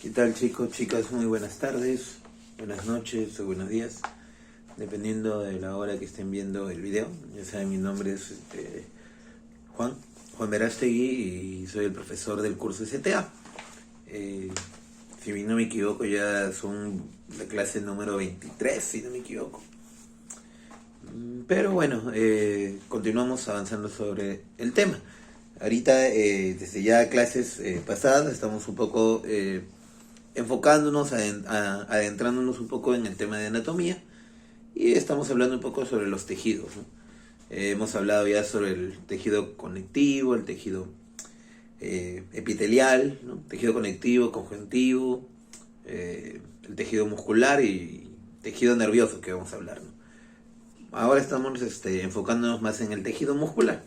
¿Qué tal, chicos, chicas? Muy buenas tardes, buenas noches o buenos días, dependiendo de la hora que estén viendo el video. Ya saben, mi nombre es Juan Verástegui y soy el profesor del curso STA. Si no me equivoco, ya son la clase número 23, si no me equivoco. Pero bueno, continuamos avanzando sobre el tema. Ahorita, desde ya clases pasadas, estamos un poco enfocándonos, adentrándonos un poco en el tema de anatomía, y estamos hablando un poco sobre los tejidos, ¿no? Hemos hablado ya sobre el tejido conectivo, el tejido epitelial, ¿no? Tejido conectivo, conjuntivo, el tejido muscular y tejido nervioso, que vamos a hablar, ¿no? Ahora estamos enfocándonos más en el tejido muscular.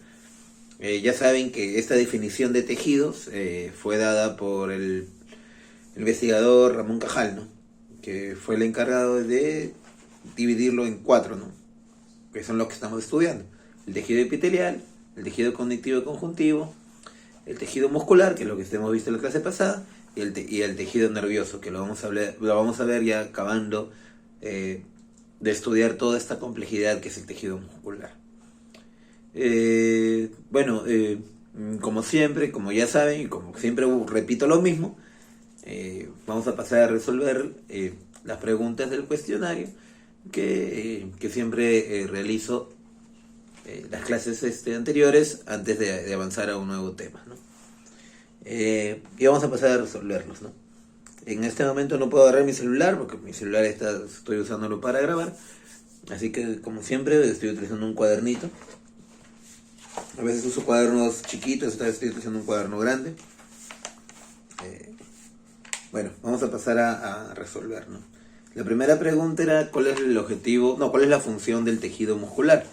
Ya saben que esta definición de tejidos fue dada por el investigador Ramón Cajal, ¿no? Que fue el encargado de dividirlo en 4, ¿no? Que son los que estamos estudiando: el tejido epitelial, el tejido conectivo y conjuntivo, el tejido muscular, que es lo que hemos visto en la clase pasada, y el tejido nervioso, que lo vamos a ver ya acabando de estudiar toda esta complejidad que es el tejido muscular. Como siempre, como ya saben, y como siempre repito lo mismo, vamos a pasar a resolver las preguntas del cuestionario que siempre realizo las clases anteriores antes de avanzar a un nuevo tema, ¿no? Y vamos a pasar a resolverlos, ¿no? En este momento no puedo agarrar mi celular porque mi celular estoy usándolo para grabar, así que como siempre estoy utilizando un cuadernito. A veces uso cuadernos chiquitos, esta vez estoy utilizando un cuaderno grande. Bueno, vamos a pasar a resolver, ¿no? La primera pregunta era cuál es cuál es la función del tejido muscular.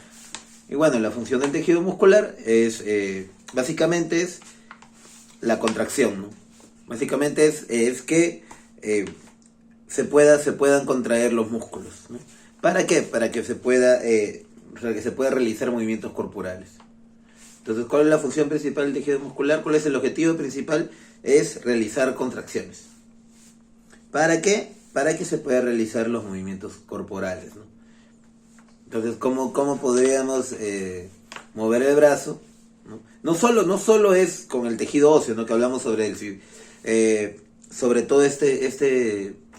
Y bueno, la función del tejido muscular es, básicamente es la contracción, ¿no? Básicamente es que se puedan contraer los músculos, ¿no? ¿Para qué? Para que se pueda realizar movimientos corporales. Entonces, ¿cuál es la función principal del tejido muscular? ¿Cuál es el objetivo principal? Es realizar contracciones. ¿Para qué? Para que se puedan realizar los movimientos corporales, ¿no? Entonces, ¿cómo podríamos mover el brazo, ¿no? No solo es con el tejido óseo, ¿no? Que hablamos sobre sobre todo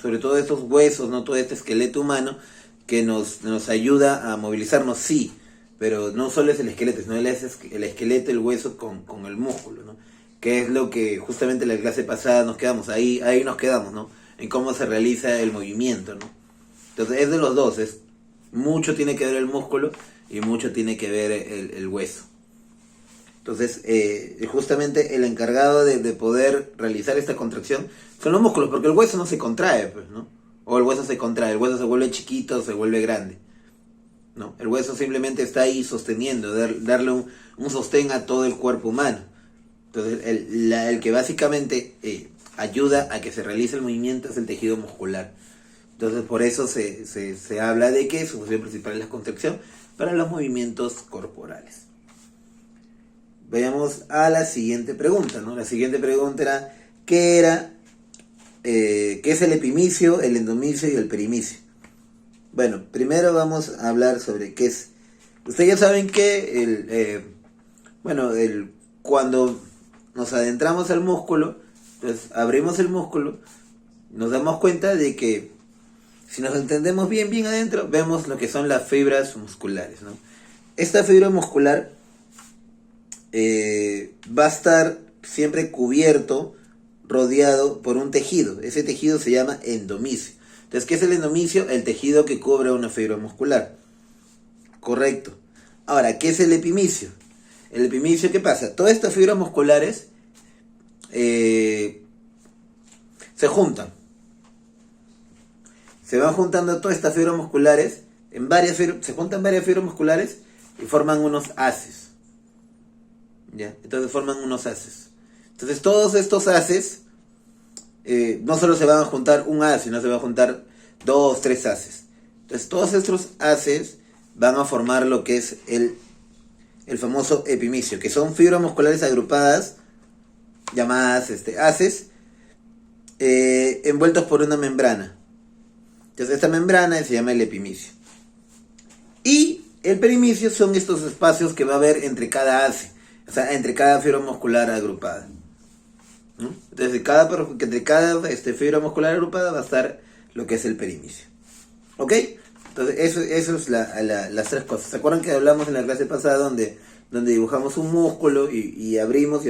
sobre todos estos huesos, ¿no? Todo este esqueleto humano que nos ayuda a movilizarnos, sí, pero no solo es el esqueleto, sino el esqueleto, el hueso con el músculo, ¿no? Que es lo que justamente en la clase pasada nos quedamos, ahí nos quedamos, ¿no? En cómo se realiza el movimiento, ¿no? Entonces es de los dos, mucho tiene que ver el músculo y mucho tiene que ver el hueso. Entonces, justamente el encargado de poder realizar esta contracción son los músculos, porque el hueso no se contrae, pues, ¿no? O el hueso se contrae, el hueso se vuelve chiquito, se vuelve grande, ¿no? El hueso simplemente está ahí sosteniendo, darle un sostén a todo el cuerpo humano. Entonces, el que básicamente ayuda a que se realice el movimiento es el tejido muscular. Entonces, por eso se habla de que su función principal es la contracción para los movimientos corporales. Veamos a la siguiente pregunta, ¿no? La siguiente pregunta era, ¿qué es el epimicio, el endomicio y el perimicio? Bueno, primero vamos a hablar sobre qué es. Ustedes ya saben que cuando nos adentramos al músculo, entonces abrimos el músculo, nos damos cuenta de que si nos entendemos bien adentro, vemos lo que son las fibras musculares, ¿no? Esta fibra muscular va a estar siempre cubierto, rodeado por un tejido. Ese tejido se llama endomicio. Entonces, ¿qué es el endomicio? El tejido que cubre una fibra muscular. Correcto. Ahora, ¿qué es el epimicio? El epimicio, ¿qué pasa? Todas estas fibras musculares se juntan. Se van juntando todas estas fibras musculares, se juntan varias fibras musculares y forman unos haces. ¿Ya? Entonces forman unos haces. Entonces todos estos haces, no solo se van a juntar un haz, sino se van a juntar 2, 3 haces. Entonces todos estos haces van a formar lo que es el el famoso epimicio, que son fibras musculares agrupadas, llamadas haces, envueltos por una membrana. Entonces esta membrana se llama el epimicio. Y el perimicio son estos espacios que va a haber entre cada hace, o sea, entre cada fibra muscular agrupada, ¿no? Entonces entre cada fibra muscular agrupada va a estar lo que es el perimicio. ¿Ok? Entonces eso es las tres cosas. ¿Se acuerdan que hablamos en la clase pasada donde dibujamos un músculo y abrimos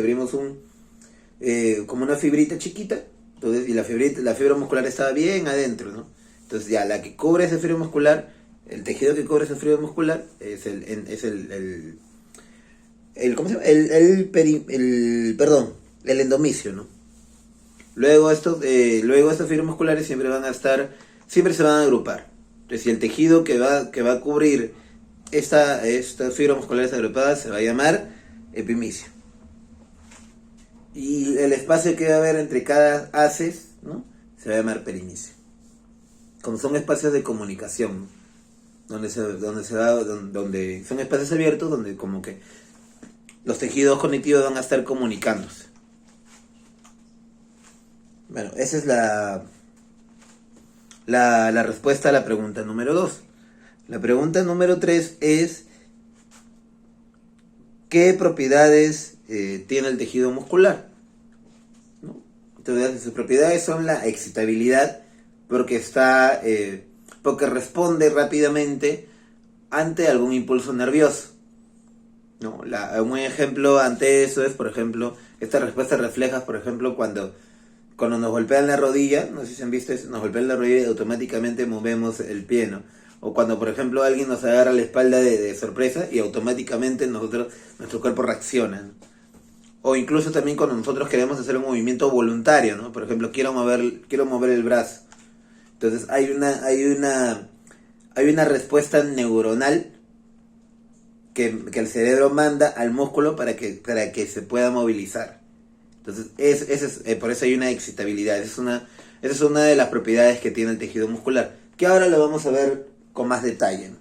como una fibrita chiquita? Entonces, y la fibra muscular estaba bien adentro, ¿no? Entonces ya la que cubre esa fibra muscular, el tejido que cubre esa fibra muscular es el ¿cómo se llama? El endomisio, ¿no? Luego estas fibras musculares siempre se van a agrupar. Entonces, si el tejido que va a cubrir estas fibras musculares agrupadas se va a llamar epimicio. Y el espacio que va a haber entre cada haces, ¿no?, se va a llamar perimicio. Como son espacios de comunicación, ¿no?, donde son espacios abiertos, donde como que los tejidos conectivos van a estar comunicándose. Bueno, esa es la respuesta a la pregunta número 2. La pregunta número 3 es: ¿qué propiedades tiene el tejido muscular? ¿No? Entonces, sus propiedades son la excitabilidad, porque responde rápidamente ante algún impulso nervioso, ¿no? Un ejemplo ante eso es, por ejemplo, esta respuesta refleja, por ejemplo, cuando nos golpean la rodilla, no sé si han visto eso, nos golpean la rodilla y automáticamente movemos el pie, ¿no? O cuando, por ejemplo, alguien nos agarra la espalda de sorpresa y automáticamente nuestro cuerpo reacciona, ¿no? O incluso también cuando nosotros queremos hacer un movimiento voluntario, ¿no? Por ejemplo, quiero mover el brazo. Entonces hay una respuesta neuronal que el cerebro manda al músculo para que se pueda movilizar. Entonces, por eso hay una excitabilidad. Esa es una de las propiedades que tiene el tejido muscular, que ahora lo vamos a ver con más detalle, ¿no?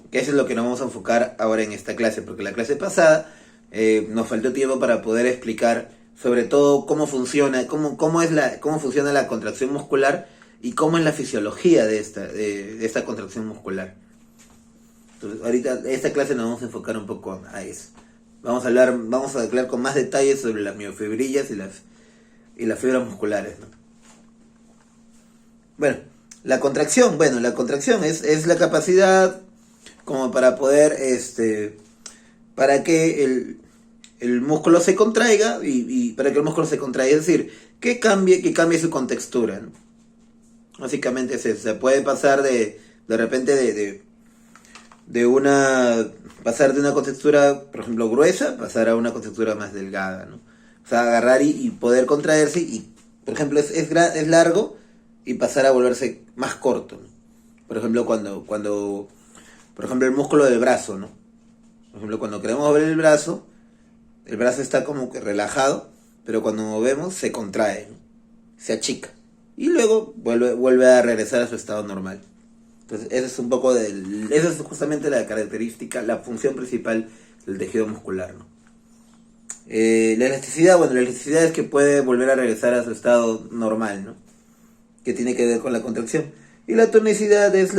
Que eso es lo que nos vamos a enfocar ahora en esta clase, porque la clase pasada nos faltó tiempo para poder explicar sobre todo cómo funciona la contracción muscular y cómo es la fisiología de esta contracción muscular. Entonces, ahorita esta clase nos vamos a enfocar un poco a eso. Vamos a hablar con más detalles sobre las miofibrillas y las fibras musculares, ¿no? Bueno, la contracción es la capacidad como para poder, para que el músculo se contraiga y para que el músculo se contraiga, es decir, que cambie su contextura, ¿no? Básicamente es eso. Se puede pasar de repente pasar de una contextura, por ejemplo, gruesa, pasar a una contextura más delgada, ¿no? O sea, agarrar y poder contraerse y, por ejemplo, es largo y pasar a volverse más corto, ¿no? Por ejemplo, por ejemplo, el músculo del brazo, ¿no? Por ejemplo, cuando queremos mover el brazo está como que relajado, pero cuando movemos se contrae, ¿no? Se achica y luego vuelve a regresar a su estado normal. Entonces, esa es justamente la característica, la función principal del tejido muscular, ¿no? La elasticidad es que puede volver a regresar a su estado normal, ¿no? Que tiene que ver con la contracción. Y la tonicidad es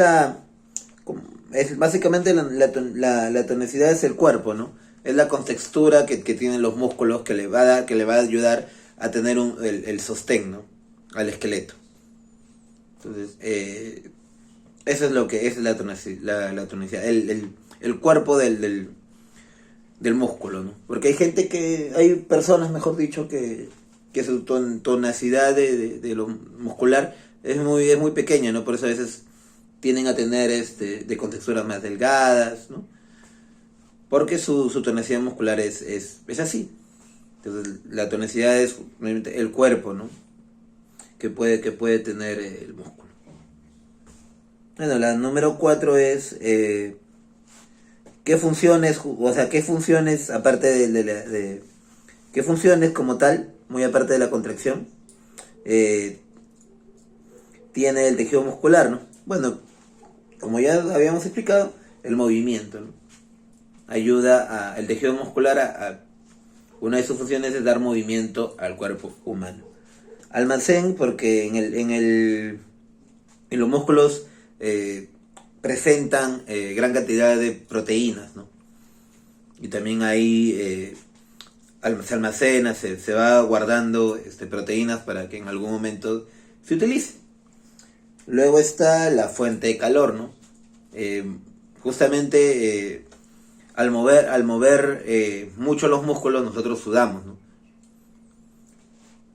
básicamente la tonicidad es el cuerpo, ¿no? Es la contextura que tienen los músculos que le va a ayudar a tener el sostén, ¿no?, al esqueleto. Entonces, eso es lo que es la tonicidad, el cuerpo del músculo, ¿no? Porque hay personas, mejor dicho, que su tonacidad de lo muscular es muy pequeña, ¿no? Por eso a veces tienden a tener de contexturas más delgadas, ¿no? Porque su tonacidad muscular es así. Entonces, la tonicidad es el cuerpo, ¿no?, que puede tener el músculo. Bueno, la número 4 es qué funciones aparte qué funciones como tal, muy aparte de la contracción, tiene el tejido muscular, ¿no? Bueno, como ya habíamos explicado, el movimiento, ¿no? ayuda el tejido muscular una de sus funciones es dar movimiento al cuerpo humano. Almacén, porque en los músculos presentan gran cantidad de proteínas, ¿no? Y también ahí se almacena, se va guardando proteínas para que en algún momento se utilice. Luego está la fuente de calor, ¿no? Justamente al mover mucho los músculos nosotros sudamos, ¿no?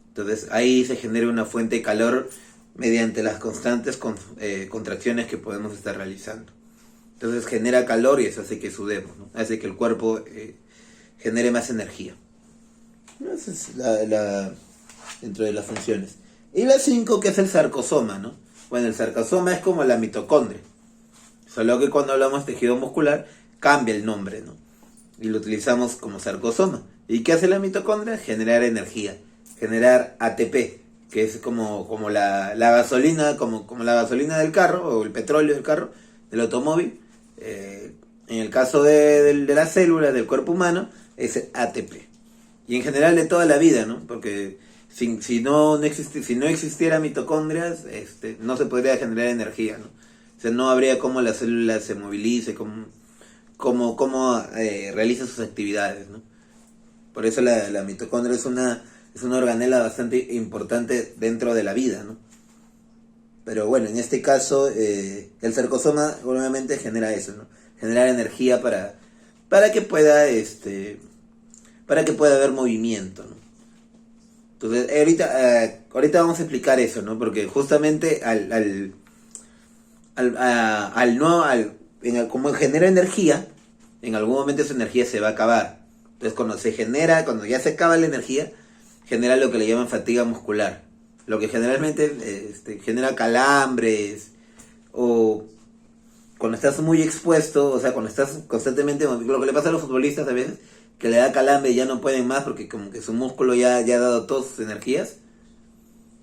Entonces ahí se genera una fuente de calor mediante las constantes contracciones que podemos estar realizando. Entonces genera calor y eso hace que sudemos, ¿no? Hace que el cuerpo genere más energía. Esa es dentro de las funciones. Y la 5, que es el sarcosoma, ¿no? Bueno, el sarcosoma es como la mitocondria. Solo que cuando hablamos de tejido muscular cambia el nombre, ¿no? Y lo utilizamos como sarcosoma. ¿Y qué hace la mitocondria? Generar energía, generar ATP, que es como la gasolina, como la gasolina del carro, o el petróleo del carro, del automóvil. En el caso de las células del cuerpo humano, es ATP. Y en general de toda la vida, ¿no? Porque si no existiera mitocondrias, no se podría generar energía, ¿no? O sea, no habría cómo la célula se movilice, cómo realiza sus actividades, ¿no? Por eso la mitocondria es una organela bastante importante dentro de la vida, ¿no? Pero bueno, en este caso, el sarcosoma obviamente genera eso, ¿no? Generar energía para que pueda haber movimiento, ¿no? Entonces, ahorita vamos a explicar eso, ¿no? Porque justamente como genera energía, en algún momento esa energía se va a acabar. Entonces, cuando ya se acaba la energía, genera lo que le llaman fatiga muscular. Lo que generalmente genera calambres, o cuando estás muy expuesto, o sea, cuando estás constantemente, lo que le pasa a los futbolistas a veces, que le da calambre y ya no pueden más porque como que su músculo ya ha dado todas sus energías.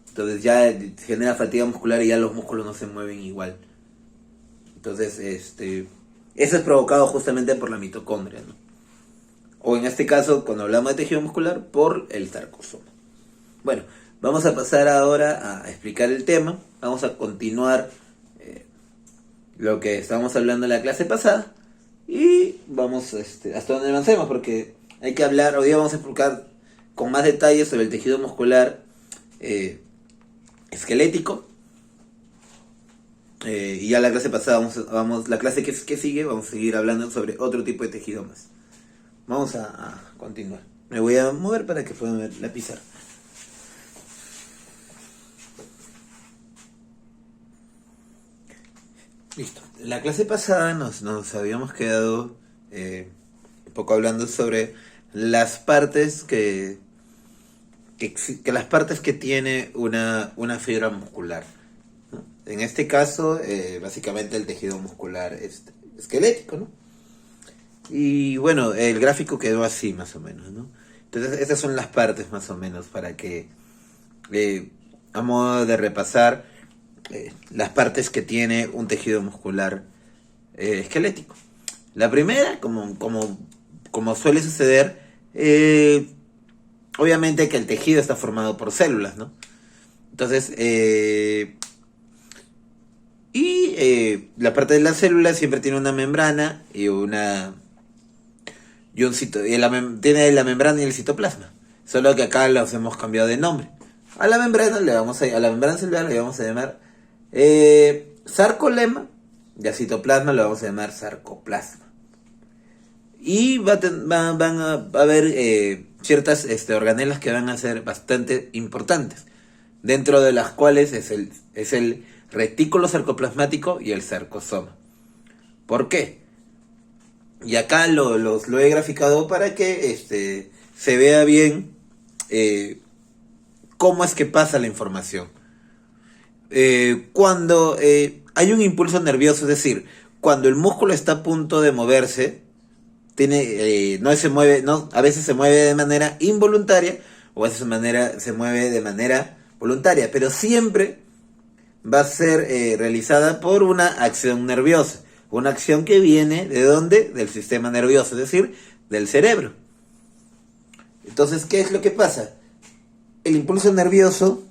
Entonces ya genera fatiga muscular y ya los músculos no se mueven igual. Entonces, eso es provocado justamente por la mitocondria, ¿no? O en este caso, cuando hablamos de tejido muscular, por el sarcosoma. Bueno, vamos a pasar ahora a explicar el tema. Vamos a continuar lo que estábamos hablando en la clase pasada. Y vamos hasta donde avancemos, porque hay que hablar, hoy día vamos a explicar con más detalles sobre el tejido muscular esquelético. Y ya la clase pasada, la clase que sigue, vamos a seguir hablando sobre otro tipo de tejido más. Vamos a continuar. Me voy a mover para que puedan ver la pizarra. Listo. La clase pasada nos habíamos quedado un poco hablando sobre las partes que las partes que tiene una fibra muscular, ¿no? En este caso, básicamente el tejido muscular esquelético, ¿no? Y bueno, el gráfico quedó así más o menos, ¿no? Entonces, estas son las partes más o menos para que, a modo de repasar, las partes que tiene un tejido muscular esquelético. La primera, como suele suceder, obviamente que el tejido está formado por células, ¿no? Entonces, la parte de la célula siempre tiene una membrana y tiene la membrana y el citoplasma. Solo que acá los hemos cambiado de nombre. A la membrana celular le vamos a llamar sarcolema, y al citoplasma lo vamos a llamar sarcoplasma. Y van a haber ciertas organelas que van a ser bastante importantes, dentro de las cuales es el retículo sarcoplasmático y el sarcosoma. ¿Por qué? Y acá lo he graficado para que se vea bien cómo es que pasa la información. Cuando hay un impulso nervioso, es decir, cuando el músculo está a punto de moverse, a veces se mueve de manera involuntaria o a veces se mueve de manera voluntaria, pero siempre va a ser realizada por una acción nerviosa. Una acción que viene ¿de dónde? Del sistema nervioso, es decir, del cerebro. Entonces, ¿qué es lo que pasa? El impulso nervioso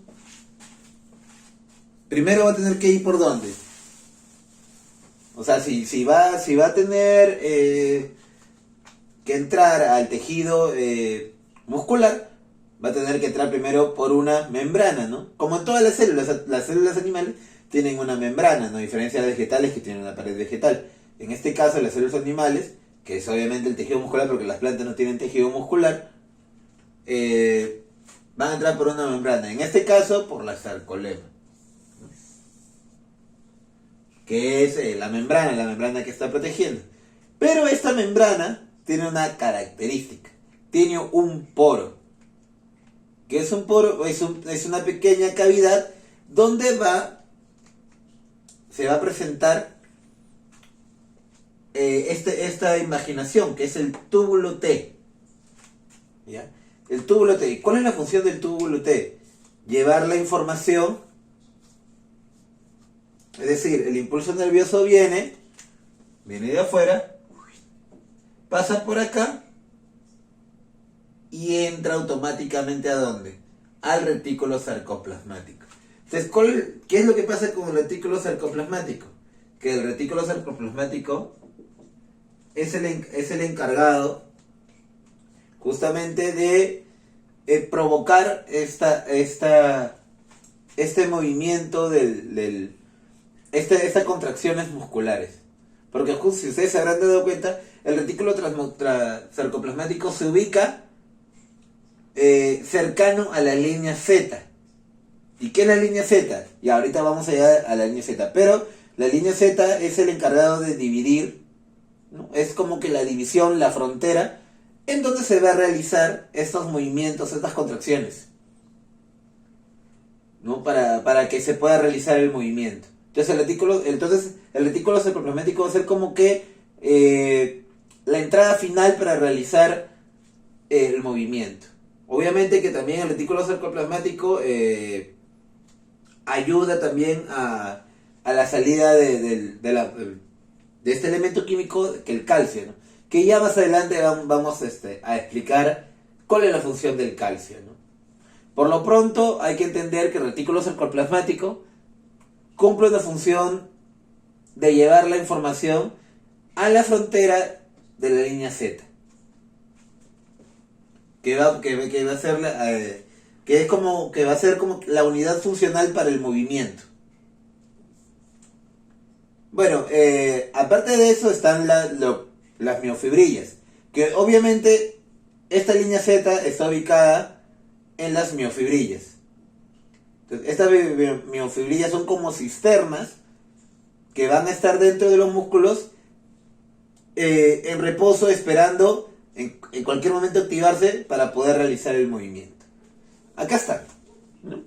primero va a tener que ir por dónde. O sea, si va a tener que entrar al tejido muscular, va a tener que entrar primero por una membrana, ¿no? Como en todas las células animales tienen una membrana, ¿no? A diferencia de las vegetales que tienen una pared vegetal. En este caso, las células animales, que es obviamente el tejido muscular, porque las plantas no tienen tejido muscular, van a entrar por una membrana. En este caso, por la sarcolema, que es la membrana que está protegiendo. Pero esta membrana tiene una característica. Tiene un poro. Que es un poro, es una pequeña cavidad donde se va a presentar esta imaginación, que es el túbulo T. ¿Ya? El túbulo T. ¿Y cuál es la función del túbulo T? Llevar la información. Es decir, el impulso nervioso viene de afuera, pasa por acá y entra automáticamente ¿a dónde? Al retículo sarcoplasmático. Entonces, ¿qué es lo que pasa con el retículo sarcoplasmático? Que el retículo sarcoplasmático es el encargado justamente de provocar este movimiento estas contracciones musculares. Porque justo, si ustedes se habrán dado cuenta, el retículo sarcoplasmático se ubica cercano a la línea Z. ¿Y qué es la línea Z? Y ahorita vamos a llegar a la línea Z. Pero la línea Z es el encargado de dividir, ¿no? Es como que la división, la frontera, en donde se va a realizar estos movimientos, estas contracciones, ¿no? Para que se pueda realizar el movimiento. Entonces el retículo sarcoplasmático va a ser como que la entrada final para realizar el movimiento. Obviamente que también el retículo sarcoplasmático ayuda también a la salida de este elemento químico, que el calcio, ¿no? Que ya más adelante vamos a explicar cuál es la función del calcio, ¿no? Por lo pronto hay que entender que el retículo sarcoplasmático cumple una función de llevar la información a la frontera de la línea Z, que va a ser que va a ser como la unidad funcional para el movimiento. Bueno, aparte de eso están las miofibrillas, que obviamente esta línea Z está ubicada en las miofibrillas. Entonces, estas miofibrillas son como cisternas que van a estar dentro de los músculos en reposo, esperando en cualquier momento activarse para poder realizar el movimiento. Acá está, ¿no?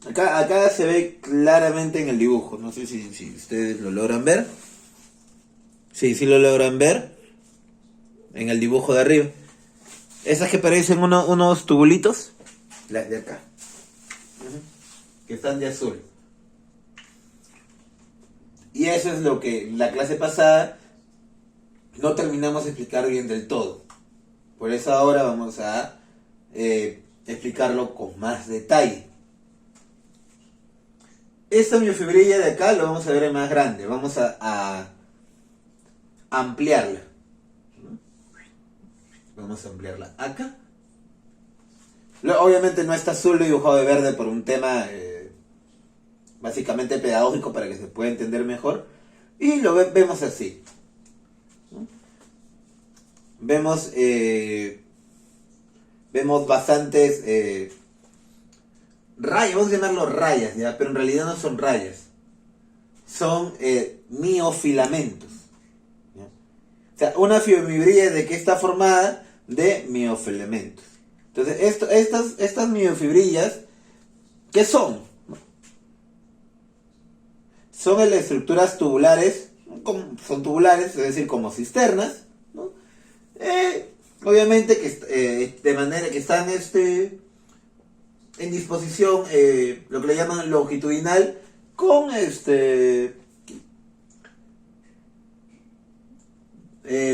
Acá se ve claramente en el dibujo. No sé si ustedes lo logran ver. Sí lo logran ver en el dibujo de arriba. Esas que parecen unos tubulitos, las de acá, que están de azul. Y eso es lo que la clase pasada no terminamos de explicar bien del todo. Por eso ahora vamos a explicarlo con más detalle. Esta miofibrilla de acá lo vamos a ver en más grande. Vamos a ampliarla. Vamos a ampliarla acá. Obviamente no está azul dibujado de verde por un tema básicamente pedagógico, para que se pueda entender mejor. Y lo vemos así. Vemos bastantes rayas, vamos a llamarlo rayas, ¿ya? Pero en realidad no son rayas, son miofilamentos, ¿ya? O sea, una fibromibrilla, ¿de qué está formada? De miofilamentos. Entonces, estas miofibrillas, ¿qué son? Son estructuras tubulares, son tubulares, es decir, como cisternas, ¿no? Obviamente que de manera que están en disposición, lo que le llaman longitudinal, con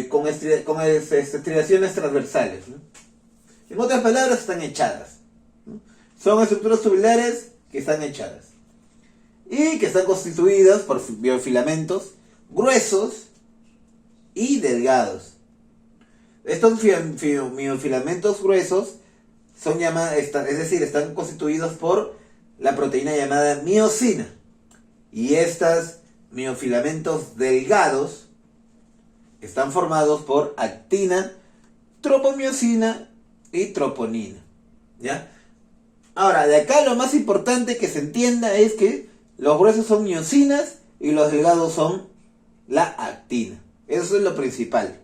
con estriaciones transversales, ¿no? En otras palabras, están echadas, ¿no? Son estructuras tubulares que están echadas y que están constituidas por biofilamentos gruesos y delgados. Estos biofilamentos gruesos son llamados, es decir, están constituidos por la proteína llamada miosina, y estos miofilamentos delgados están formados por actina, tropomiosina y troponina, ¿ya? Ahora, de acá lo más importante que se entienda es que los gruesos son miosinas y los delgados son la actina. Eso es lo principal,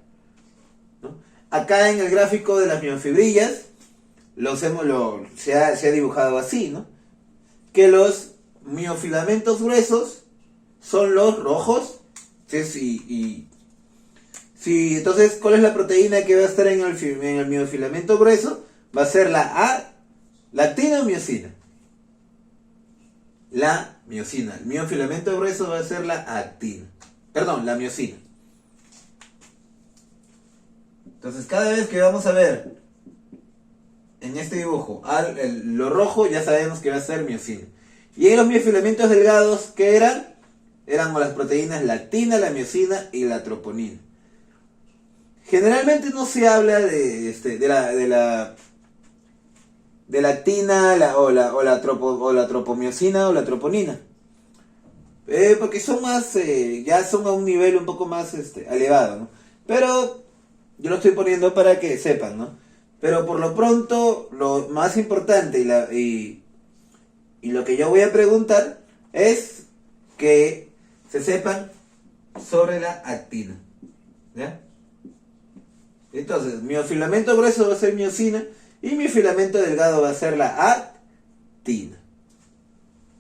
¿no? Acá en el gráfico de las miofibrillas se ha dibujado así, ¿no? Que los miofilamentos gruesos son los rojos. ¿Sí? Entonces, ¿cuál es la proteína que va a estar en el miofilamento grueso? Va a ser la actina o miosina. La miosina. El miofilamento grueso va a ser la actina. Perdón, la miosina. Entonces, cada vez que vamos a ver en este dibujo lo rojo, ya sabemos que va a ser miosina. Y en los miofilamentos delgados, ¿qué eran? Eran las proteínas la actina, la miosina y la troponina. Generalmente no se habla de la actina o la tropomiosina o la troponina, porque son más, ya son a un nivel un poco más elevado, ¿no? Pero yo lo estoy poniendo para que sepan, ¿no? Pero por lo pronto, lo más importante y lo que yo voy a preguntar es que se sepan sobre la actina, ¿ya? Entonces, miofilamento grueso va a ser miosina y mi filamento delgado va a ser la actina.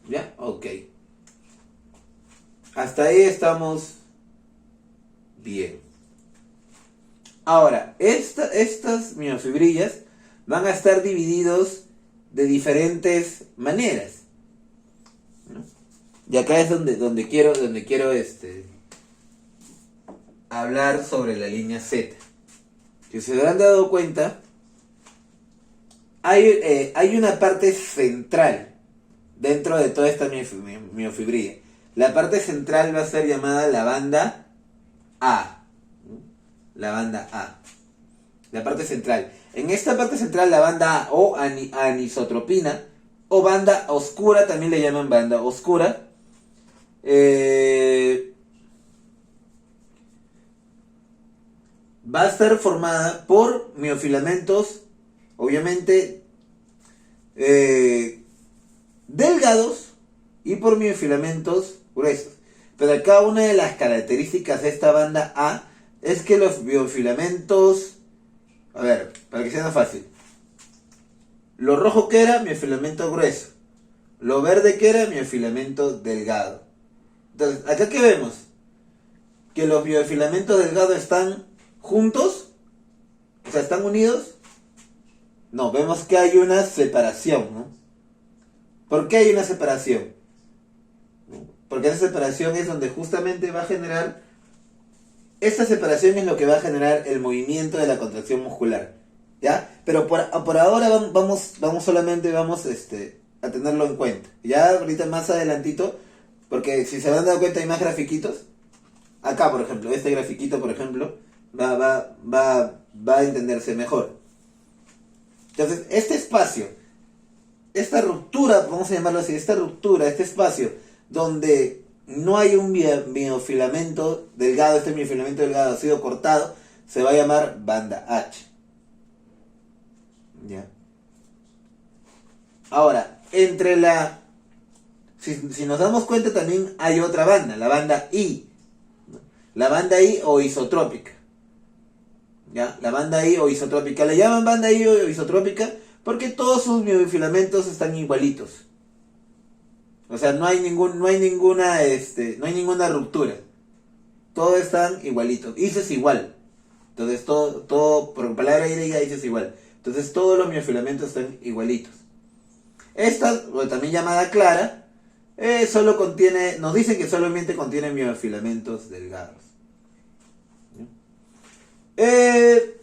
¿Ya? Ok. Hasta ahí estamos bien. Ahora, estas miofibrillas van a estar divididos de diferentes maneras, ¿no? Y acá es donde quiero hablar sobre la línea Z. Si se habrán dado cuenta, hay una parte central dentro de toda esta miofibrilla. La parte central va a ser llamada la banda A. La banda A. La parte central. En esta parte central, la banda A o anisotropina o banda oscura, también le llaman banda oscura, va a estar formada por miofilamentos, obviamente, delgados y por miofilamentos gruesos. Pero acá una de las características de esta banda A es que los miofilamentos, a ver, para que sea más fácil, lo rojo que era miofilamento grueso, lo verde que era miofilamento delgado. Entonces, acá que vemos que los miofilamentos delgados están juntos, o sea, están unidos. No, vemos que hay una separación, ¿no? ¿Por qué hay una separación? Porque esa separación es donde justamente va a generar, esta separación es lo que va a generar el movimiento de la contracción muscular, ¿ya? Pero por ahora vamos solamente a tenerlo en cuenta. Ya ahorita más adelantito, porque si se habrán dado cuenta hay más grafiquitos. Acá, por ejemplo, este grafiquito, por ejemplo, va a entenderse mejor. Entonces, este espacio, esta ruptura, vamos a llamarlo así, esta ruptura, este espacio donde no hay un miofilamento delgado, este miofilamento delgado ha sido cortado, se va a llamar banda H. ¿Ya? Ahora, si nos damos cuenta también hay otra banda, la banda I. La banda I o isotrópica. ¿Ya? La banda I o isotrópica. Le llaman banda I o isotrópica porque todos sus miofilamentos están igualitos. O sea, no hay ninguna ruptura. Todos están igualitos. I es igual. Entonces todo por palabra griega I es igual. Entonces todos los miofilamentos están igualitos. Esta, también llamada clara, nos dicen que solamente contiene miofilamentos delgados. Eh,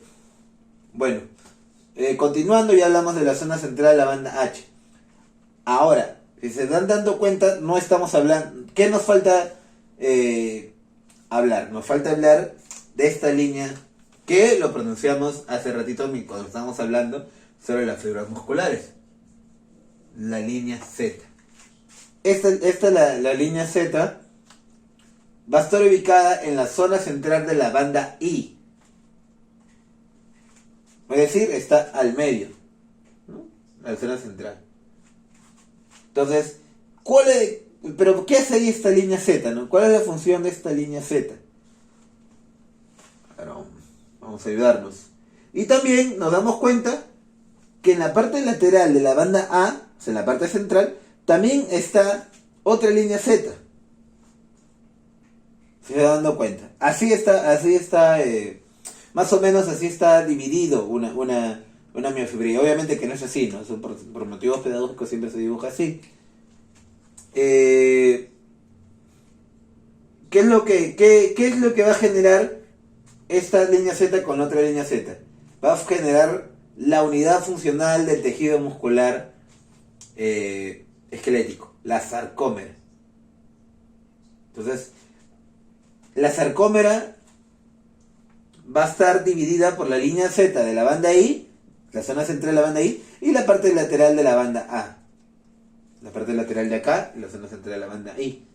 bueno, continuando, ya hablamos de la zona central de la banda H. Ahora, si se dan dando cuenta, no estamos hablando... ¿Qué nos falta hablar? Nos falta hablar de esta línea que lo pronunciamos hace ratito cuando estábamos hablando sobre las fibras musculares. La línea Z. La línea Z va a estar ubicada en la zona central de la banda I. Es decir, está al medio, ¿no? La zona central. Entonces, pero ¿qué hace ahí esta línea Z, no? ¿Cuál es la función de esta línea Z? Pero vamos a ayudarnos. Y también nos damos cuenta que en la parte lateral de la banda A, o sea, en la parte central, también está otra línea Z. Se va dando cuenta. Así está, más o menos así está dividido una miofibría. Obviamente que no es así, ¿no? Por motivos pedagógicos siempre se dibuja así. ¿Qué es lo que va a generar esta línea Z con otra línea Z? Va a generar la unidad funcional del tejido muscular esquelético, la sarcómera. Entonces, la sarcómera va a estar dividida por la línea Z de la banda I, la zona central de la banda I, y la parte lateral de la banda A. La parte lateral de acá, la zona central de la banda I.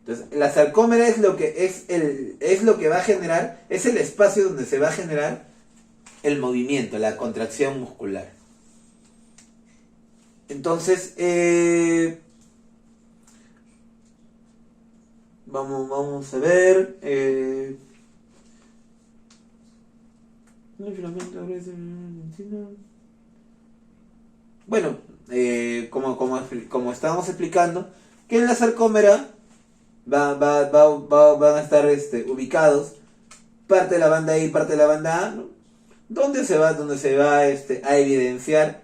Entonces, la sarcómera es lo que va a generar, es el espacio donde se va a generar el movimiento, la contracción muscular. Entonces, vamos a ver. Bueno, como estábamos explicando, que en la sarcómera van a estar ubicados parte de la banda I y parte de la banda A, ¿no? Donde se va a evidenciar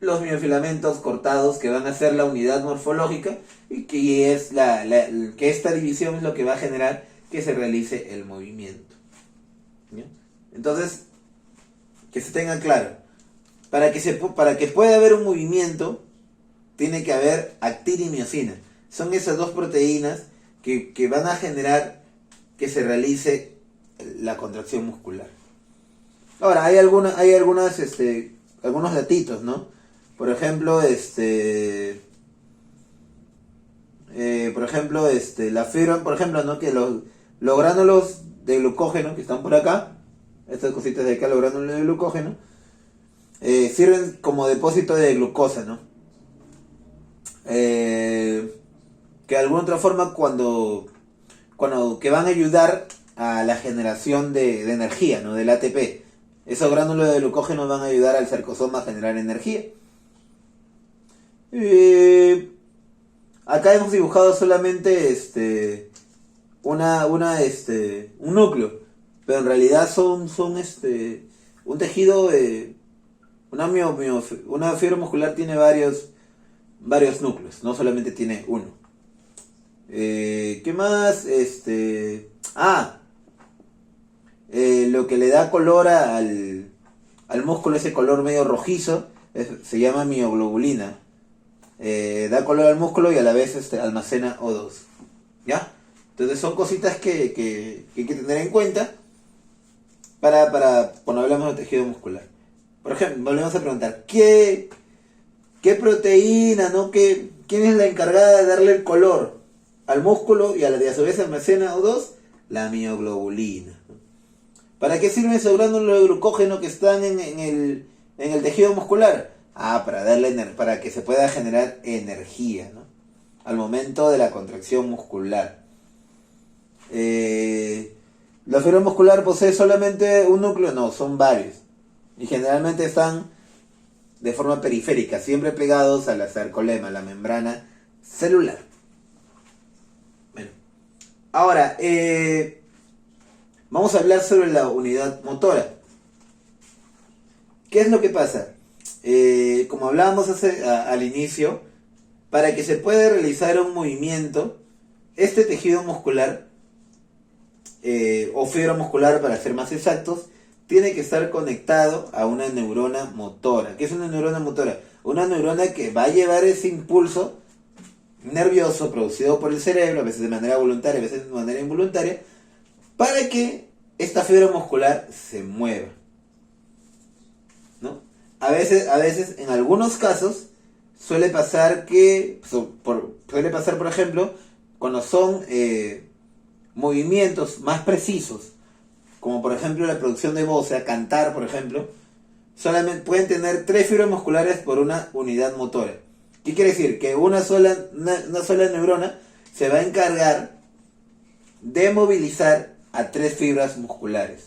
los miofilamentos cortados que van a ser la unidad morfológica y que esta división es lo que va a generar que se realice el movimiento. ¿Bien? Entonces, que se tenga claro, para que pueda haber un movimiento, tiene que haber actina y miosina. Son esas dos proteínas que van a generar que se realice la contracción muscular. Ahora, hay algunos datitos, ¿no? Por ejemplo, la fibra, por ejemplo, ¿no? Que los gránulos de glucógeno que están por acá, estas cositas de acá, los gránulos de glucógeno, sirven como depósito de glucosa, ¿no? Que de alguna otra forma que van a ayudar a la generación de energía, ¿no? Del ATP. Esos gránulos de glucógeno van a ayudar al sarcosoma a generar energía. Acá hemos dibujado solamente un núcleo, pero en realidad son un tejido, una fibra muscular tiene varios núcleos, no solamente tiene uno. ¿Qué más? Lo que le da color al músculo, ese color medio rojizo, se llama mioglobulina. Da color al músculo y a la vez almacena O2. ¿Ya? Entonces son cositas que hay que tener en cuenta para cuando hablamos de tejido muscular. Por ejemplo, volvemos a preguntar, ¿qué proteína, ¿no? ¿Quién es la encargada de darle el color al músculo y a su vez almacena O2? La mioglobulina. ¿Para qué sirven esos gránulos de glucógeno que están en el tejido muscular? Para que se pueda generar energía, ¿no? Al momento de la contracción muscular. ¿La fibra muscular posee solamente un núcleo? No, son varios. Y generalmente están de forma periférica, siempre pegados a la sarcolema, la membrana celular. Bueno, ahora, vamos a hablar sobre la unidad motora. ¿Qué es lo que pasa? Como hablábamos al inicio, para que se pueda realizar un movimiento, este tejido muscular o fibra muscular para ser más exactos, tiene que estar conectado a una neurona motora. ¿Qué es una neurona motora? Una neurona que va a llevar ese impulso nervioso producido por el cerebro, a veces de manera voluntaria, a veces de manera involuntaria, para que esta fibra muscular se mueva, ¿no? A veces, en algunos casos, suele pasar por ejemplo, cuando son movimientos más precisos, como por ejemplo la producción de voz, o sea, cantar, por ejemplo, solamente pueden tener 3 fibras musculares por una unidad motora. ¿Qué quiere decir? Que una sola neurona se va a encargar de movilizar a 3 fibras musculares.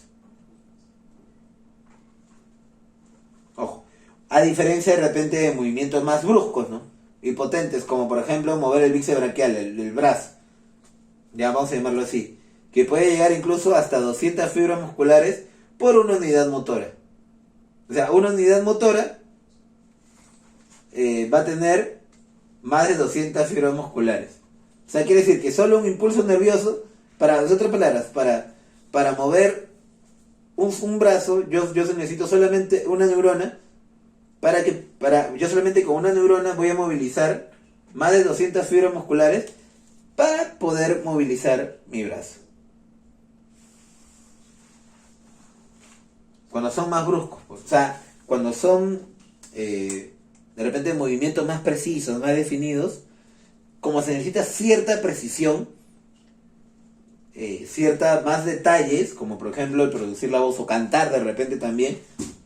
Ojo, a diferencia de repente de movimientos más bruscos, ¿no? Y potentes, como por ejemplo mover el bíceps braquial, el brazo, ya vamos a llamarlo así, que puede llegar incluso hasta 200 fibras musculares por una unidad motora. O sea, una unidad motora va a tener más de 200 fibras musculares. O sea, quiere decir que solo un impulso nervioso, para las otras palabras, para mover un brazo, yo necesito solamente una neurona, yo solamente con una neurona voy a movilizar más de 200 fibras musculares para poder movilizar mi brazo. Cuando son más bruscos, o sea, cuando son de repente movimientos más precisos, más definidos, como se necesita cierta precisión, más detalles, como por ejemplo el producir la voz o cantar de repente también,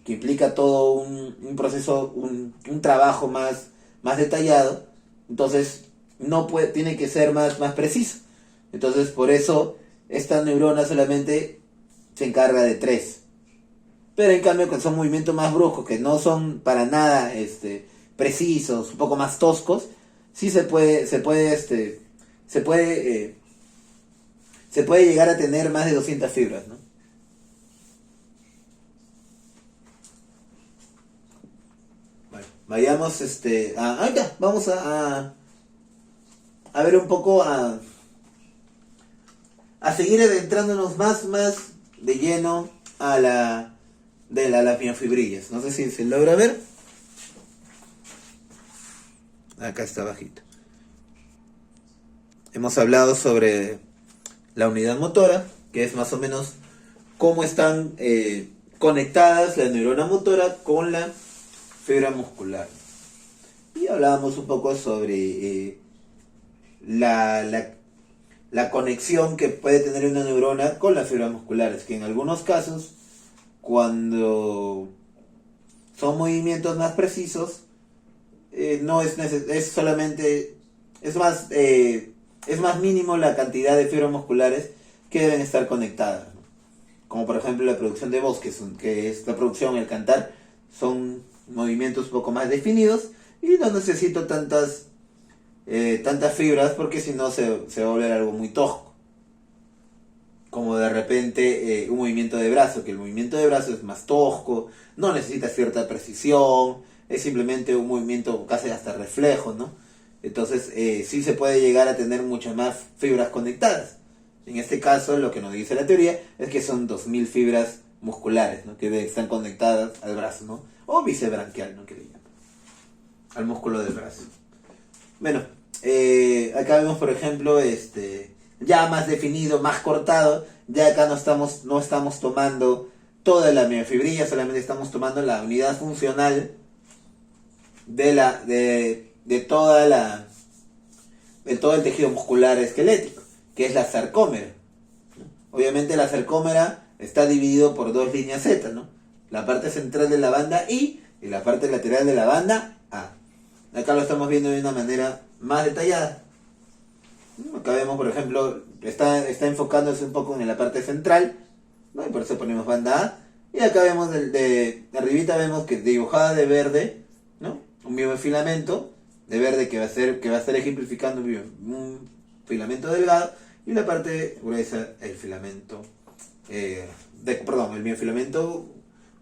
que implica todo un proceso, un trabajo más detallado, entonces tiene que ser más preciso. Entonces por eso esta neurona solamente se encarga de 3. Pero en cambio, cuando son movimientos más bruscos, que no son para nada precisos, un poco más toscos, sí se puede llegar a tener más de 200 fibras, ¿no? Bueno, vayamos ahorita vamos a ver un poco, a seguir adentrándonos más de lleno a las miofibrillas. No sé si se logra ver. Acá está bajito. Hemos hablado sobre la unidad motora, que es más o menos cómo están conectadas la neurona motora con la fibra muscular. Y hablábamos un poco sobre la conexión que puede tener una neurona con las fibras musculares, que en algunos casos, cuando son movimientos más precisos, no es solamente, es más mínimo la cantidad de fibras musculares que deben estar conectadas, ¿no? Como por ejemplo la producción de voz, que es la producción, el cantar, son movimientos un poco más definidos y no necesito tantas fibras, porque si no se va a volver algo muy tosco. Como de repente un movimiento de brazo, que el movimiento de brazo es más tosco, no necesita cierta precisión, es simplemente un movimiento casi hasta reflejo, ¿no? Entonces sí se puede llegar a tener muchas más fibras conectadas. En este caso, lo que nos dice la teoría es que son 2000 fibras musculares, ¿no? Que están conectadas al brazo, ¿no? O bíceps braquial, ¿no? Que le llaman, al músculo del brazo. Bueno, acá vemos, por ejemplo, ya más definido, más cortado. Ya acá no estamos tomando toda la miofibrilla, solamente estamos tomando la unidad funcional de todo el tejido muscular esquelético, que es la sarcómera. Obviamente la sarcómera está dividido por 2 líneas Z, ¿no? La parte central de la banda I y la parte lateral de la banda A. Acá lo estamos viendo de una manera más detallada. Acá vemos, por ejemplo, está enfocándose un poco en la parte central, ¿no? Y por eso ponemos banda A. Y acá vemos de arribita vemos que dibujada de verde, ¿no? Un biofilamento de verde que va a estar ejemplificando un filamento delgado, y la parte gruesa el filamento el biofilamento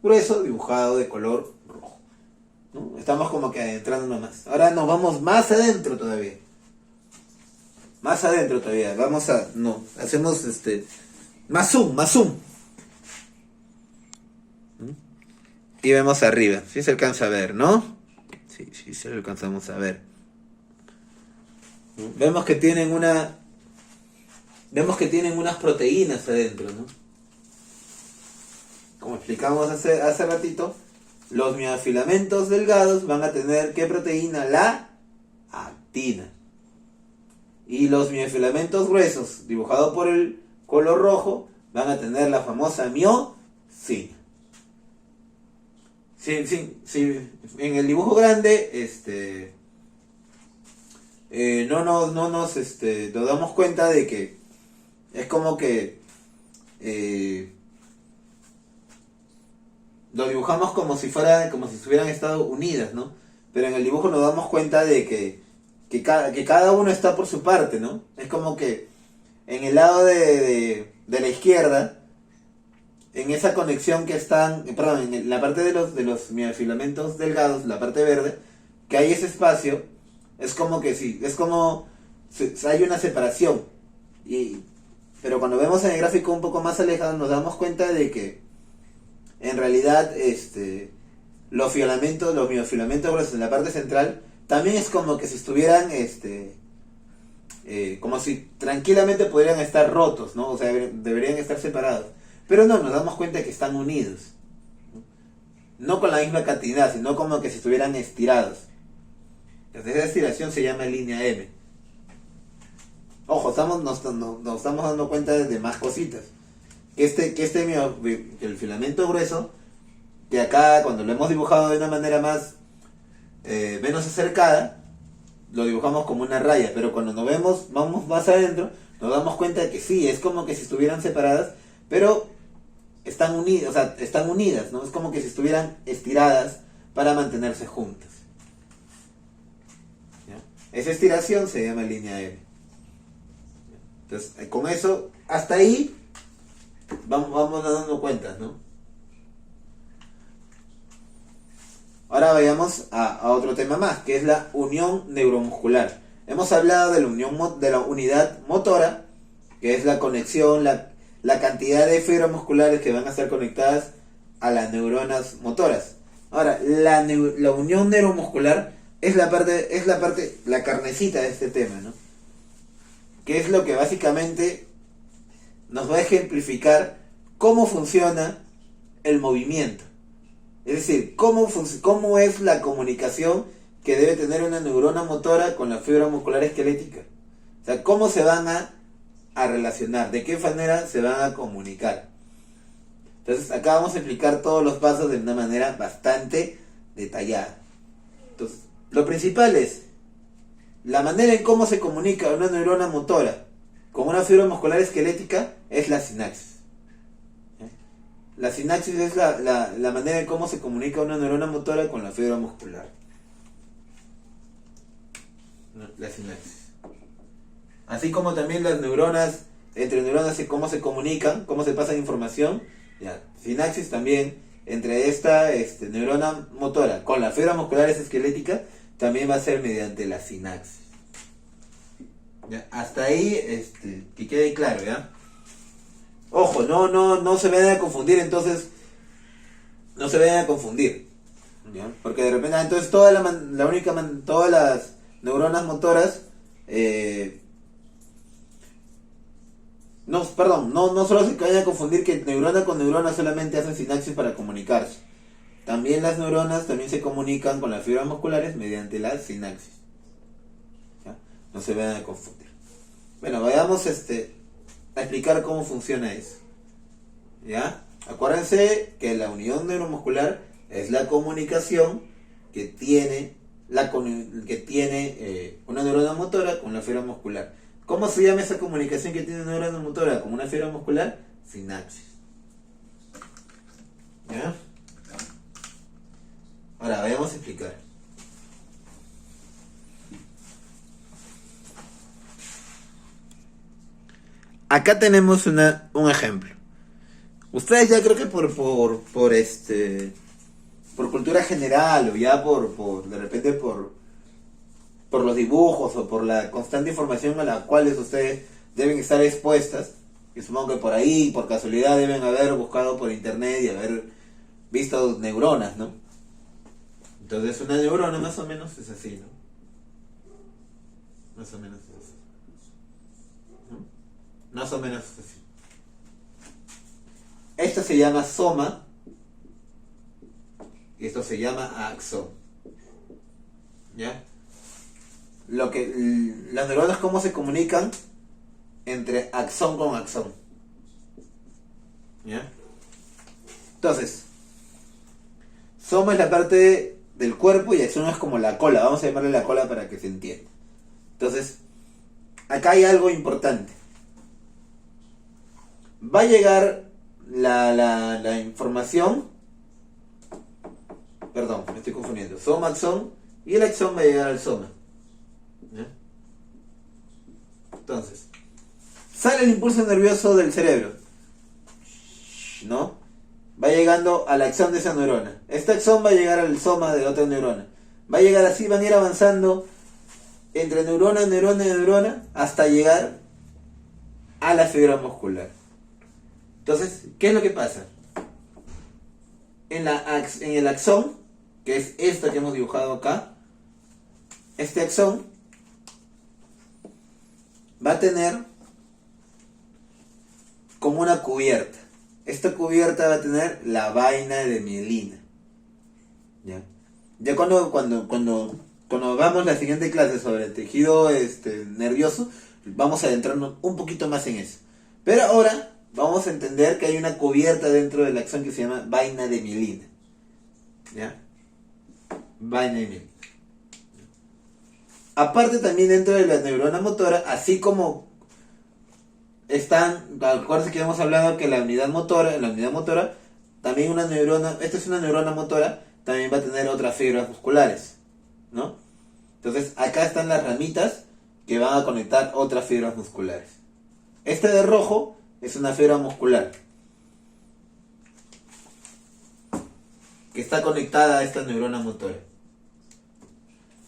grueso dibujado de color rojo, ¿no? Estamos como que adentrándonos más. Ahora nos vamos más adentro todavía. Hacemos Más zoom, más zoom. Y vemos arriba. Sí se alcanza a ver, ¿no? Sí se lo alcanzamos a ver. Vemos que tienen unas proteínas adentro, ¿no? Como explicamos hace ratito, los miofilamentos delgados van a tener ¿qué proteína? La actina. Y los miofilamentos gruesos, dibujados por el color rojo, van a tener la famosa miosina. Sí, en el dibujo grande, no nos damos cuenta de que es como que lo dibujamos como si hubieran estado unidas, ¿no? Pero en el dibujo nos damos cuenta de que cada uno está por su parte, ¿no? Es como que en el lado de la izquierda, en esa conexión que están, perdón, en la parte de los miofilamentos delgados, la parte verde, que hay ese espacio, es como que sí, es como hay una separación. Pero cuando vemos en el gráfico un poco más alejado, nos damos cuenta de que en realidad los miofilamentos gruesos en la parte central también es como que si estuvieran como si tranquilamente podrían estar rotos, ¿no? O sea, deberían estar separados. Pero no, nos damos cuenta de que están unidos. No con la misma cantidad, sino como que si estuvieran estirados. Entonces esa estiración se llama línea M. Ojo, nos estamos dando cuenta de más cositas. Que el filamento grueso, que acá cuando lo hemos dibujado de una manera menos acercada, lo dibujamos como una raya, pero cuando vamos más adentro, nos damos cuenta de que sí, es como que si estuvieran separadas, pero están unidas, ¿no? Es como que si estuvieran estiradas para mantenerse juntas. ¿Ya? Esa estiración se llama línea M. Entonces, con eso, hasta ahí vamos dando cuentas, ¿no? Ahora vayamos a otro tema más, que es la unión neuromuscular. Hemos hablado de la unidad motora, que es la conexión, la cantidad de fibras musculares que van a estar conectadas a las neuronas motoras. Ahora, la unión neuromuscular es la carnecita de este tema, ¿no? Que es lo que básicamente nos va a ejemplificar cómo funciona el movimiento. Es decir, cómo es la comunicación que debe tener una neurona motora con la fibra muscular esquelética. O sea, cómo se van a relacionar, de qué manera se van a comunicar. Entonces, acá vamos a explicar todos los pasos de una manera bastante detallada. Entonces, lo principal es la manera en cómo se comunica una neurona motora con una fibra muscular esquelética es la sinapsis. La sinapsis es la manera en cómo se comunica una neurona motora con la fibra muscular. La sinapsis. Así como también las neuronas, entre neuronas, cómo se comunican, cómo se pasan información. Ya, sinapsis también, entre esta neurona motora con la fibra muscular esquelética, también va a ser mediante la sinapsis. Ya, hasta ahí, que quede claro, ¿ya? Ojo, no se vayan a confundir, entonces, no se vayan a confundir, ¿ya? Porque de repente, entonces todas las neuronas motoras, no solo se vayan a confundir que neurona con neurona solamente hacen sinapsis para comunicarse. También las neuronas también se comunican con las fibras musculares mediante la sinapsis. ¿Ya? No se vayan a confundir. Bueno, vayamos a explicar cómo funciona eso. ¿Ya? Acuérdense que la unión neuromuscular es la comunicación que tiene una neurona motora con la fibra muscular. ¿Cómo se llama esa comunicación que tiene una neurona motora con una fibra muscular? Sinapsis. ¿Ya? Ahora, vayamos a explicar. Acá tenemos un ejemplo. Ustedes ya creo que por cultura general o ya de repente por los dibujos o por la constante información a la cual ustedes deben estar expuestas, Y supongo que por ahí, por casualidad, deben haber buscado por internet y haber visto neuronas, ¿no? Entonces una neurona más o menos es así, ¿no? Más o menos es así. ¿No? Más o menos es así. Esto se llama soma y esto se llama axón. ¿Ya? Las neuronas, ¿cómo se comunican? Entre axón con axón. ¿Ya? Entonces, soma es la parte del cuerpo y axón es como la cola. Vamos a llamarle la cola para que se entienda. Entonces, acá hay algo importante. Va a llegar la información. Perdón, me estoy confundiendo. Soma, axón. Y el axón va a llegar al soma. ¿Ya? Entonces, sale el impulso nervioso del cerebro, ¿no? Va llegando al axón de esa neurona. Este axón va a llegar al soma de otra neurona. Va a llegar así, van a ir avanzando entre neurona, neurona y neurona hasta llegar a la fibra muscular. Entonces, ¿qué es lo que pasa? En el axón, que es esta que hemos dibujado acá, este axón va a tener como una cubierta. Esta cubierta va a tener la vaina de mielina. Ya cuando vamos la siguiente clase sobre el tejido nervioso, vamos a adentrarnos un poquito más en eso. Pero ahora vamos a entender que hay una cubierta dentro del axón que se llama vaina de mielina. ¿Ya? Vaina de mielina. Aparte también dentro de la neurona motora, así como están, acuérdense que hemos hablado que la unidad motora, también una neurona, esta es una neurona motora, también va a tener otras fibras musculares, ¿no? Entonces acá están las ramitas que van a conectar otras fibras musculares. Este de rojo es una fibra muscular que está conectada a esta neurona motora.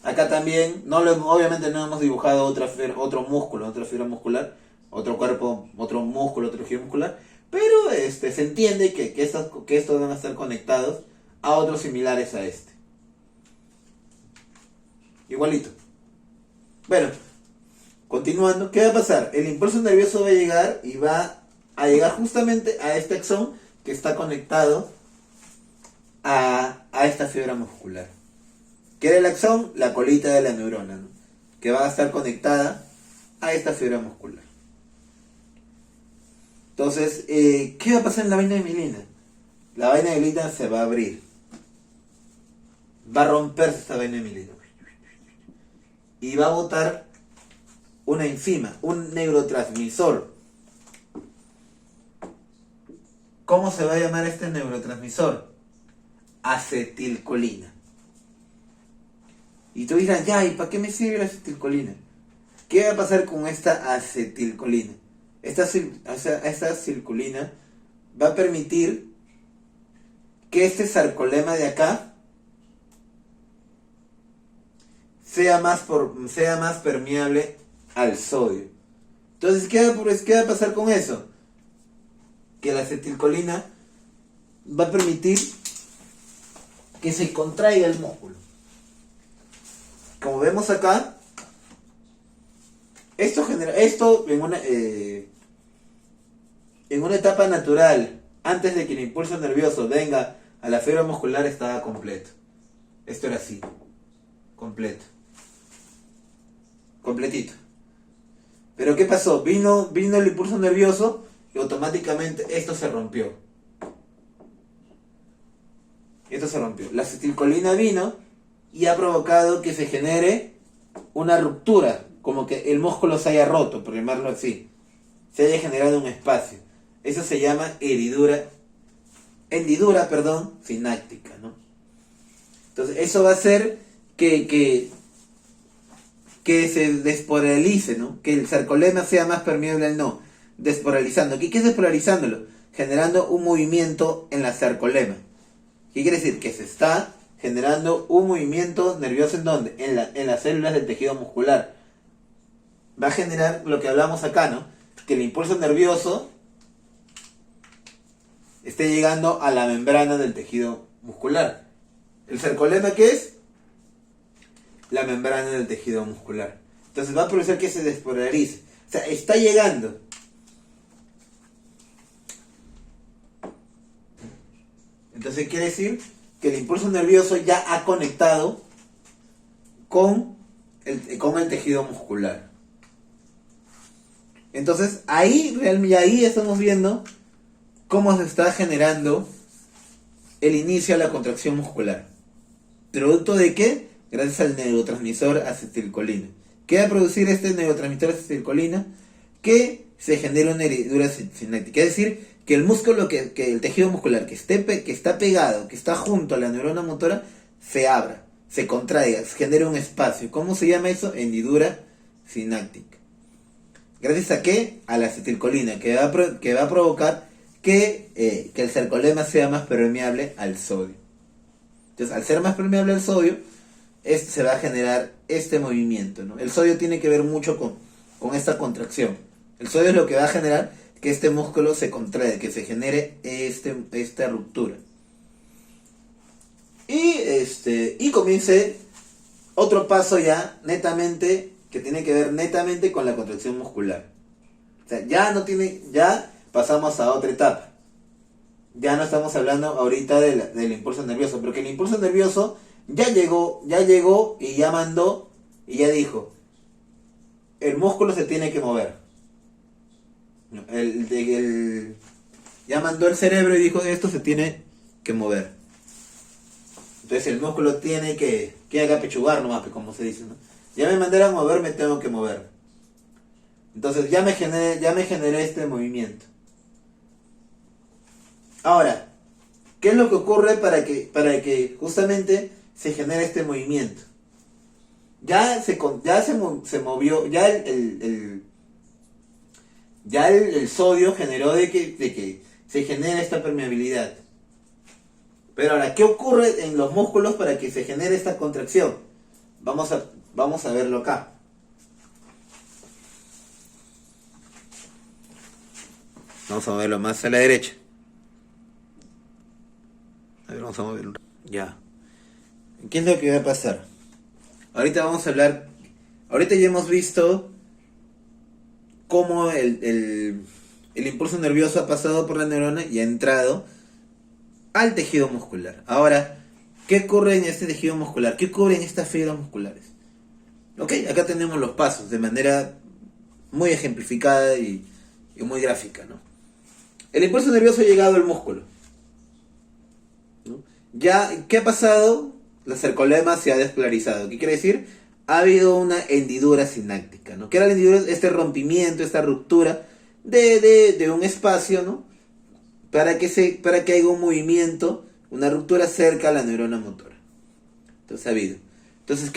Acá también, obviamente no hemos dibujado otro músculo, otra fibra muscular, otro cuerpo, otro músculo, otro tejido muscular, pero se entiende que estos van a estar conectados a otros similares a este. Igualito. Bueno, continuando, ¿qué va a pasar? El impulso nervioso va a llegar y va a llegar justamente a este axón que está conectado a esta fibra muscular. ¿Qué era el axón? La colita de la neurona, ¿no? Que va a estar conectada a esta fibra muscular. Entonces, ¿qué va a pasar en la vaina de mielina? La vaina de mielina se va a abrir. Va a romperse esta vaina de mielina. Y va a botar una enzima, un neurotransmisor. ¿Cómo se va a llamar este neurotransmisor? Acetilcolina. Y tú dirás, ya, ¿y para qué me sirve la acetilcolina? ¿Qué va a pasar con esta acetilcolina? Esta acetilcolina va a permitir que este sarcolema de acá sea más permeable al sodio. Entonces, ¿qué va a pasar con eso? Que la acetilcolina va a permitir que se contraiga el músculo. Como vemos acá, esto en una etapa natural, antes de que el impulso nervioso venga a la fibra muscular, estaba completo. Esto era así, completito. Pero ¿qué pasó? Vino el impulso nervioso y automáticamente esto se rompió. La acetilcolina vino y ha provocado que se genere una ruptura, como que el músculo se haya roto, por llamarlo así, se haya generado un espacio. Eso se llama hendidura sináptica, ¿no? Entonces eso va a hacer que se despolarice, ¿no? Que el sarcolema sea más permeable al no, despolarizando. ¿Qué es despolarizándolo? Generando un movimiento en la sarcolema. ¿Qué quiere decir? Que se está generando un movimiento nervioso, ¿en dónde? En las células del tejido muscular. Va a generar lo que hablamos acá, ¿no? Que el impulso nervioso esté llegando a la membrana del tejido muscular. ¿El sarcolema qué es? La membrana del tejido muscular. Entonces va a producir que se despolarice. O sea, está llegando. Entonces quiere decir que el impulso nervioso ya ha conectado con el tejido muscular. Entonces ahí estamos viendo cómo se está generando el inicio a la contracción muscular. ¿Producto de qué? Gracias al neurotransmisor acetilcolina. ¿Qué va a producir este neurotransmisor acetilcolina? Que se genere una heridura sináptica. Es decir, que el músculo, que el tejido muscular que está pegado, que está junto a la neurona motora, se abra, se contraiga, se genere un espacio. ¿Cómo se llama eso? Hendidura sináptica. ¿Gracias a qué? A la acetilcolina, que va a provocar que el sarcolema sea más permeable al sodio. Entonces, al ser más permeable al sodio, se va a generar este movimiento, ¿no? El sodio tiene que ver mucho con esta contracción. El sodio es lo que va a generar que este músculo se contraiga, que se genere esta ruptura. Y comience otro paso ya netamente, que tiene que ver netamente con la contracción muscular. O sea, ya pasamos a otra etapa. Ya no estamos hablando ahorita del impulso nervioso, porque el impulso nervioso ya llegó y ya mandó y ya dijo, el músculo se tiene que mover. Ya mandó el cerebro y dijo, esto se tiene que mover. Entonces el músculo tiene que apechugar nomás, como se dice, ¿no? Ya me mandaron a mover, me tengo que mover. Entonces ya me generé este movimiento. Ahora, ¿qué es lo que ocurre para que justamente se genere este movimiento? Ya se movió, ya el sodio generó de que se genere esta permeabilidad. Pero ahora, ¿qué ocurre en los músculos para que se genere esta contracción? Vamos a verlo acá. Vamos a moverlo más a la derecha. A ver, vamos a moverlo. Ya. ¿Qué es lo que va a pasar? Ahorita vamos a hablar. Ahorita ya hemos visto cómo el impulso nervioso ha pasado por la neurona y ha entrado al tejido muscular. Ahora, ¿qué ocurre en este tejido muscular? ¿Qué ocurre en estas fibras musculares? Ok, acá tenemos los pasos de manera muy ejemplificada y muy gráfica, ¿no? El impulso nervioso ha llegado al músculo, ¿no? Ya, ¿qué ha pasado? La sarcolema se ha despolarizado. ¿Qué quiere decir? Ha habido una hendidura sináptica, ¿no? ¿Qué era la hendidura? Este rompimiento, esta ruptura de un espacio, ¿no? Para que haya un movimiento, una ruptura cerca a la neurona motora. Entonces ha habido. Entonces,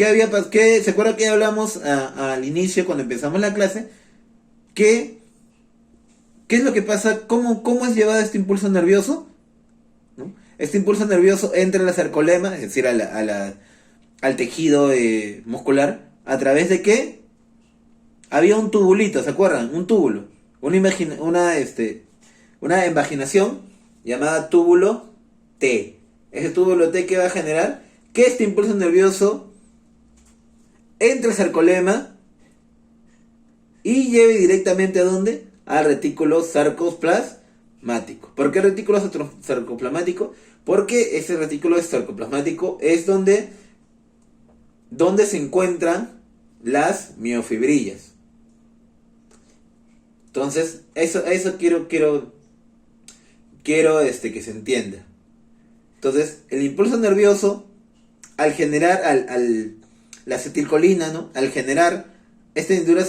¿se acuerda que hablamos al inicio, cuando empezamos la clase? ¿Qué es lo que pasa? ¿Cómo es llevado este impulso nervioso? ¿No? Este impulso nervioso entra en la sarcolema, es decir, al tejido muscular, ¿a través de qué? Había un tubulito, ¿se acuerdan? Un túbulo. Una invaginación llamada túbulo T. Ese túbulo T, ¿qué va a generar? Que este impulso nervioso entre al sarcolema y lleve directamente ¿a dónde? Al retículo sarcoplasmático. ¿Por qué retículo sarcoplasmático? Porque ese retículo sarcoplasmático es donde se encuentran las miofibrillas. Entonces, eso quiero que se entienda. Entonces, el impulso nervioso, al generar la acetilcolina, ¿no? Al generar esta hendidura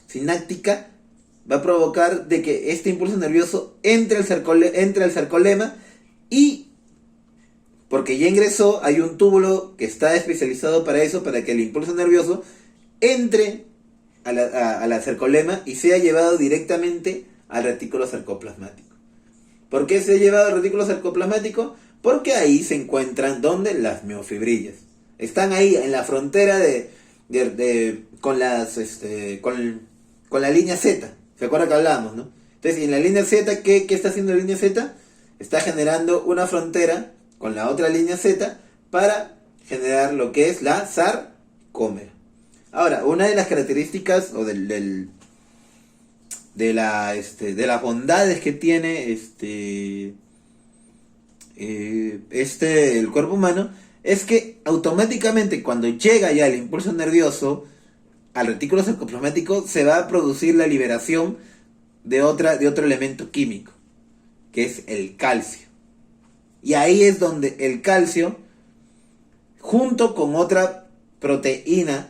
sináptica, va a provocar de que este impulso nervioso entre al sarcolema, y porque ya ingresó, hay un túbulo que está especializado para eso, para que el impulso nervioso entre a la sarcolema y sea llevado directamente al retículo sarcoplasmático. ¿Por qué se ha llevado al retículo sarcoplasmático? Porque ahí se encuentran, ¿dónde? Las miofibrillas. Están ahí en la frontera con la línea Z. ¿Se acuerda que hablábamos, no? Entonces, en la línea Z, ¿qué está haciendo la línea Z? Está generando una frontera con la otra línea Z para generar lo que es la sarcómera. Ahora, una de las características o de las bondades que tiene el cuerpo humano es que automáticamente cuando llega ya el impulso nervioso al retículo sarcoplasmático se va a producir la liberación de otro elemento químico, que es el calcio. Y ahí es donde el calcio, junto con otra proteína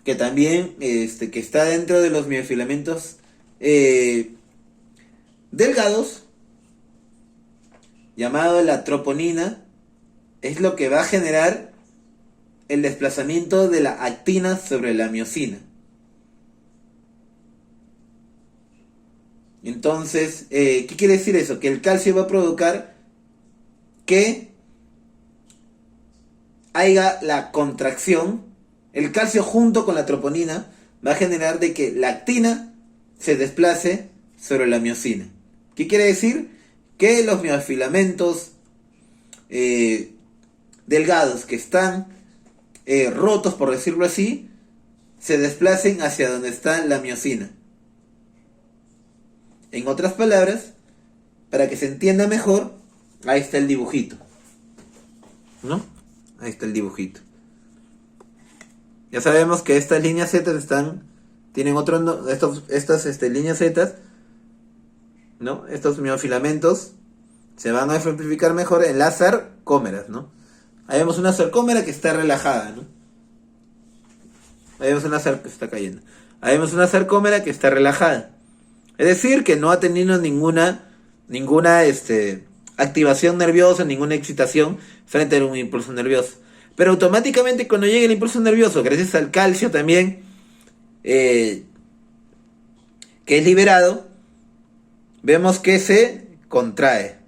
que también que está dentro de los miofilamentos delgados, llamado la troponina, es lo que va a generar el desplazamiento de la actina sobre la miosina. Entonces, ¿qué quiere decir eso? Que el calcio va a provocar que haya la contracción. El calcio junto con la troponina va a generar de que la actina se desplace sobre la miosina. ¿Qué quiere decir? Que los miofilamentos delgados que están rotos, por decirlo así, se desplacen hacia donde está la miosina. En otras palabras, para que se entienda mejor, ahí está el dibujito, ¿no? Ahí está el dibujito. Ya sabemos que estas líneas Z tienen estas líneas Z, ¿no? Estos miofilamentos se van a ejemplificar mejor en las sarcómeras, ¿no? Ahí vemos una sarcómera que está relajada, ¿no? Ahí vemos está cayendo. Ahí vemos una sarcómera que está relajada. Es decir, que no ha tenido ninguna activación nerviosa, ninguna excitación frente a un impulso nervioso. Pero automáticamente cuando llega el impulso nervioso, gracias al calcio también, que es liberado, vemos que se contrae.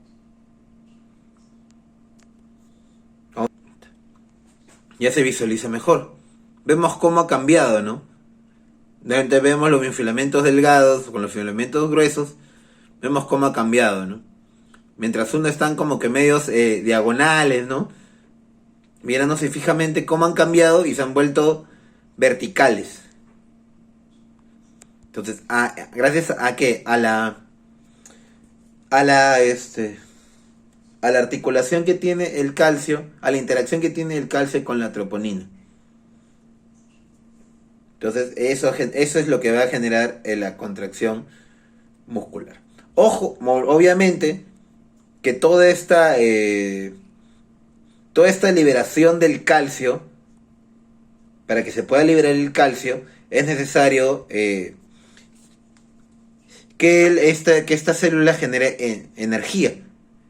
Ya se visualiza mejor. Vemos cómo ha cambiado, ¿no? De repente vemos los miofilamentos delgados con los filamentos gruesos. Vemos cómo ha cambiado, ¿no? Mientras uno están como que medios diagonales, ¿no? Mirándose fijamente cómo han cambiado y se han vuelto verticales. Entonces, gracias a que a la articulación que tiene el calcio, a la interacción que tiene el calcio con la troponina. Entonces, eso es lo que va a generar la contracción muscular. Ojo, obviamente, que toda esta liberación del calcio, para que se pueda liberar el calcio, es necesario que esta célula genere energía.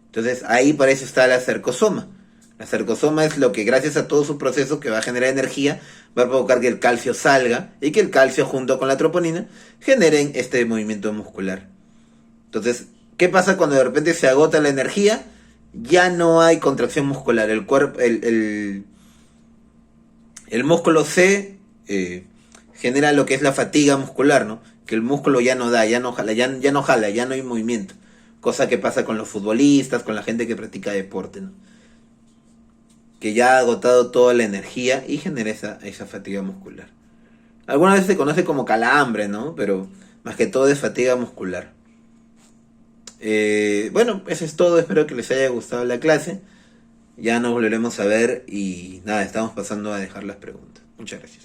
Entonces, ahí para eso está la cercosoma. La cercosoma es lo que, gracias a todo su proceso que va a generar energía, va a provocar que el calcio salga y que el calcio junto con la troponina generen este movimiento muscular. Entonces, ¿qué pasa cuando de repente se agota la energía? Ya no hay contracción muscular. El músculo se genera lo que es la fatiga muscular, ¿no? Que el músculo ya no da, ya no jala, ya no hay movimiento. Cosa que pasa con los futbolistas, con la gente que practica deporte, ¿no? Que ya ha agotado toda la energía y genera esa fatiga muscular. Algunas veces se conoce como calambre, ¿no? Pero más que todo es fatiga muscular. Bueno, eso es todo. Espero que les haya gustado la clase. Ya nos volveremos a ver y nada, estamos pasando a dejar las preguntas. Muchas gracias.